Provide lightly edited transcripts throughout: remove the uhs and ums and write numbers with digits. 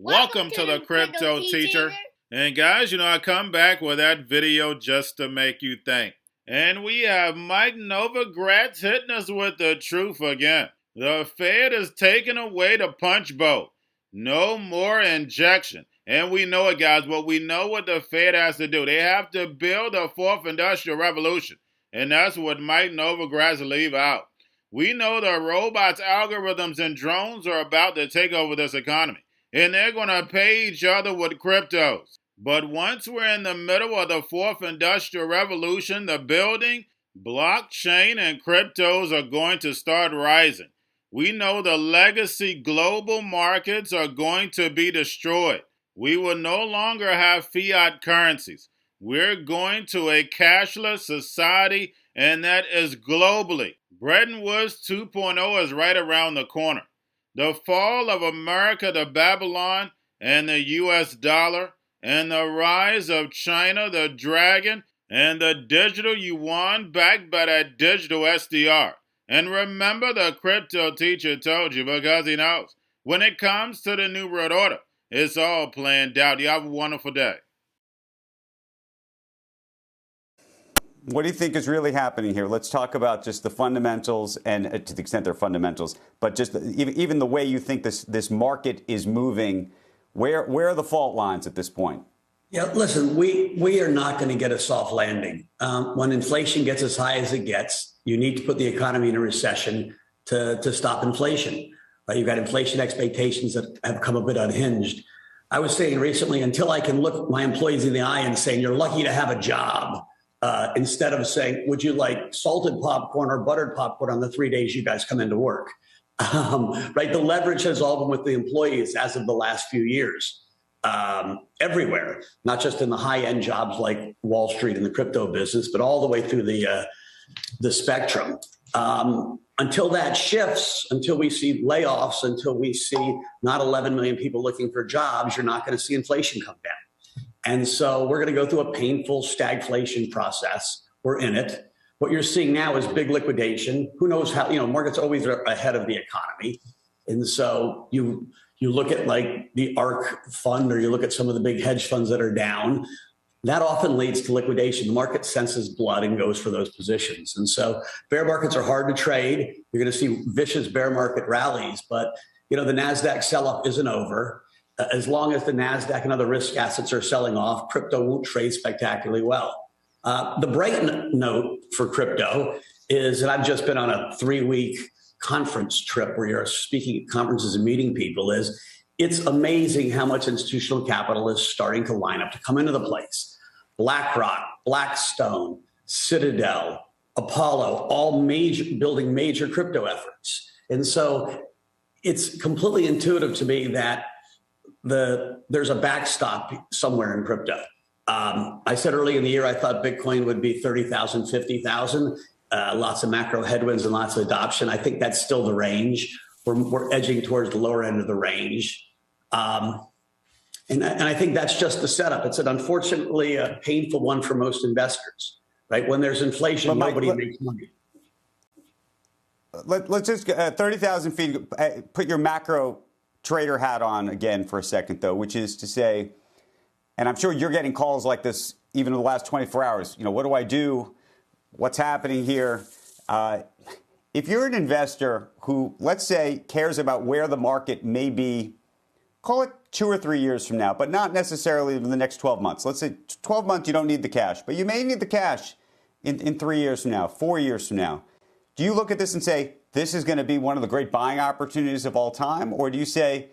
Welcome to the Crypto Teacher. And guys, I come back with that video just to make you think. And we have Mike Novogratz hitting us with the truth again. The Fed is taking away the punch bowl. No more injection. And we know it, guys, but we know what the Fed has to do. They have to build a fourth industrial revolution. And that's what Mike Novogratz leave out. We know the robots, algorithms, and drones are about to take over this economy. And they're going to pay each other with cryptos. But once we're in the middle of the fourth industrial revolution, the building, blockchain, and cryptos are going to start rising. We know the legacy global markets are going to be destroyed. We will no longer have fiat currencies. We're going to a cashless society, and that is globally. Bretton Woods 2.0 is right around the corner. The fall of America to Babylon and the US dollar, and the rise of China, the dragon, and the digital Yuan backed by that digital SDR. And remember, the Crypto Teacher told you, because he knows. When it comes to the New World Order, it's all planned out. You have a wonderful day. What do you think is really happening here? Let's talk about just the fundamentals, and to the extent they're fundamentals, but just even the way you think this market is moving. Where are the fault lines at this point? Yeah, listen, we are not going to get a soft landing. When inflation gets as high as it gets, you need to put the economy in a recession to stop inflation. You've got inflation expectations that have come a bit unhinged. I was saying recently, until I can look my employees in the eye and saying, you're lucky to have a job, instead of saying, would you like salted popcorn or buttered popcorn on the 3 days you guys come into work? Right. The leverage has all been with the employees as of the last few years, everywhere, not just in the high end jobs like Wall Street and the crypto business, but all the way through the spectrum. Until that shifts, until we see layoffs, until we see not 11 million people looking for jobs, you're not going to see inflation come down. And so we're going to go through a painful stagflation process. We're in it. What you're seeing now is big liquidation. Who knows how, markets always are ahead of the economy. And so you look at like the ARK fund, or you look at some of the big hedge funds that are down. That often leads to liquidation. The market senses blood and goes for those positions. And so bear markets are hard to trade. You're going to see vicious bear market rallies, but the NASDAQ sell-off isn't over. As long as the NASDAQ and other risk assets are selling off, crypto won't trade spectacularly well. The bright note for crypto is that I've just been on a 3-week conference trip where you're speaking at conferences and meeting people. It's amazing how much institutional capital is starting to line up to come into the place. BlackRock, Blackstone, Citadel, Apollo, all building major crypto efforts. And so it's completely intuitive to me that there's a backstop somewhere in crypto. I said early in the year I thought Bitcoin would be 30,000, 50,000. Lots of macro headwinds and lots of adoption. I think that's still the range. We're edging towards the lower end of the range. And I think that's just the setup. It's unfortunately a painful one for most investors, right? When there's inflation, nobody makes money. Let's just 30,000 feet. Put your macro trader hat on again for a second, though, which is to say, and I'm sure you're getting calls like this even in the last 24 hours. What do I do? What's happening here? If you're an investor who, let's say, cares about where the market may be, call it 2 or 3 years from now, but not necessarily in the next 12 months. Let's say 12 months, you don't need the cash, but you may need the cash in 3 years from now, 4 years from now. Do you look at this and say, this is going to be one of the great buying opportunities of all time? Or do you say,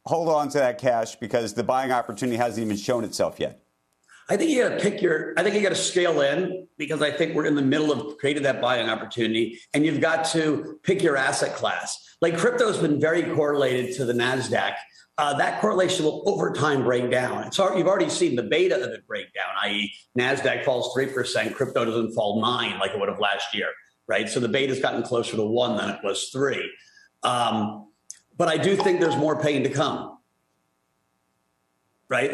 hold on to that cash because the buying opportunity hasn't even shown itself yet? I think you got to scale in, because I think we're in the middle of creating that buying opportunity, and you've got to pick your asset class. Like crypto has been very correlated to the NASDAQ. That correlation will over time break down. You've already seen the beta of it break down, i.e. NASDAQ falls 3%, crypto doesn't fall 9% like it would have last year, right? So the beta's gotten closer to 1 than it was 3. But I do think there's more pain to come, right?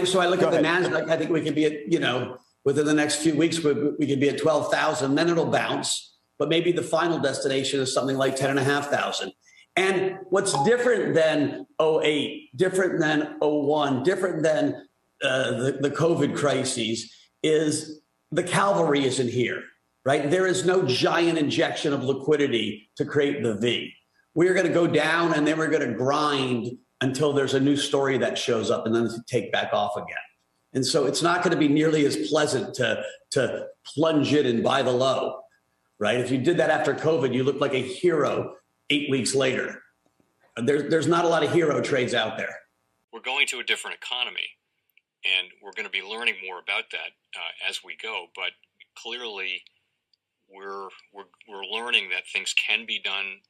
So I look at the NASDAQ, I think we could be at, within the next few weeks, we could be at 12,000, then it'll bounce. But maybe the final destination is something like 10,500. And what's different than '08, different than '01, different than the COVID crises is the cavalry isn't here, right? There is no giant injection of liquidity to create the V. We're going to go down and then we're going to grind until there's a new story that shows up and then take back off again. And so it's not going to be nearly as pleasant to plunge in and buy the low, right? If you did that after COVID, you look like a hero 8 weeks later. There's not a lot of hero trades out there. We're going to a different economy, and we're going to be learning more about that as we go. But clearly, we're learning that things can be done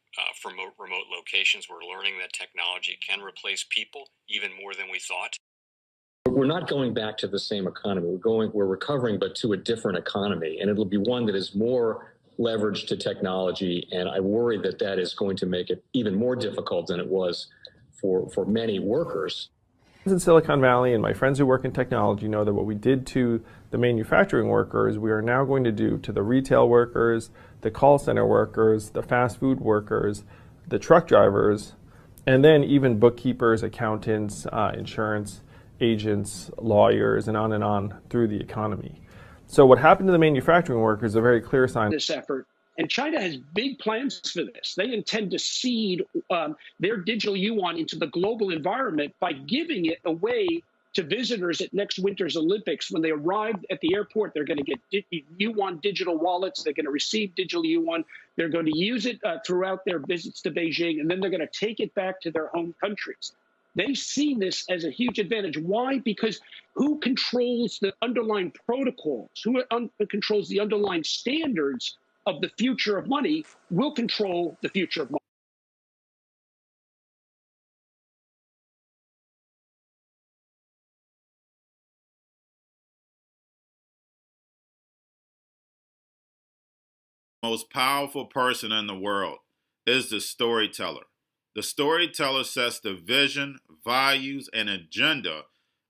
from remote locations. We're learning that technology can replace people even more than we thought. We're not going back to the same economy. We're recovering, but to a different economy, and it'll be one that is more leveraged to technology. And I worry that that is going to make it even more difficult than it was for many workers. In Silicon Valley, and my friends who work in technology know that what we did to the manufacturing workers, we are now going to do to the retail workers, the call center workers, the fast food workers, the truck drivers, and then even bookkeepers, accountants, insurance agents, lawyers, and on through the economy. So what happened to the manufacturing workers is a very clear sign. This effort. And China has big plans for this. They intend to seed their digital yuan into the global environment by giving it away to visitors at next winter's Olympics. When they arrive at the airport, they're going to get yuan digital wallets. They're going to receive digital yuan. They're going to use it throughout their visits to Beijing, and then they're going to take it back to their home countries. They see this as a huge advantage. Why? Because who controls the underlying protocols, who controls the underlying standards of the future of money will control the future of money. Most powerful person in the world is the storyteller. The storyteller sets the vision, values, and agenda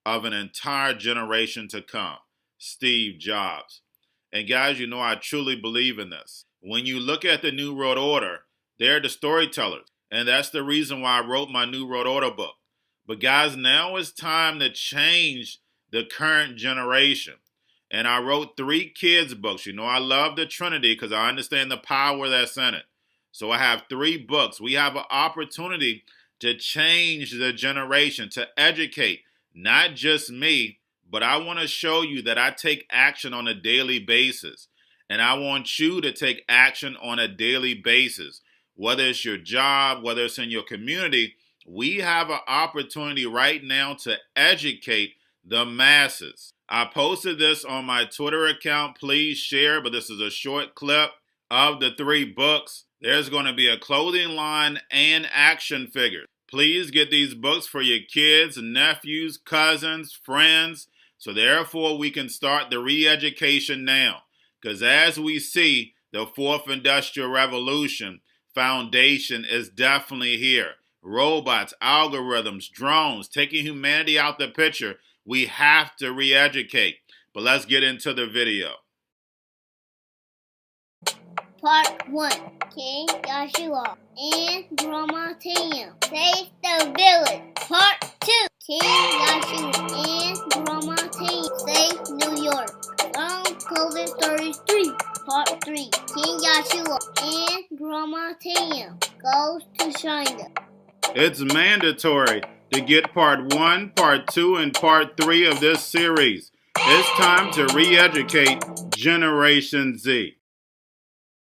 of an entire generation to come. Steve Jobs. And guys, you know I truly believe in this. When you look at the New World Order, they're the storytellers. And that's the reason why I wrote my New World Order book. But guys, now it's time to change the current generation. And I wrote 3 kids' books. You know I love the Trinity because I understand the power that's in it. So I have 3 books. We have an opportunity to change the generation, to educate, not just me, but I want to show you that I take action on a daily basis. And I want you to take action on a daily basis. Whether it's your job, whether it's in your community, we have an opportunity right now to educate the masses. I posted this on my Twitter account. Please share, but this is a short clip of the 3 books. There's going to be a clothing line and action figures. Please get these books for your kids, nephews, cousins, friends, so therefore we can start the re-education now. Because as we see, the 4th Industrial Revolution foundation is definitely here. Robots, algorithms, drones, taking humanity out the picture. We have to re-educate. But let's get into the video. Part 1. King Joshua and Grandma Tam save the village. Part 2. King Joshua and Grandma Tam save New York. From COVID Stories 3. Part 3. King Joshua and Grandma Tam goes to China. It's mandatory to get part 1, part 2, and part 3 of this series. It's time to re-educate Generation Z.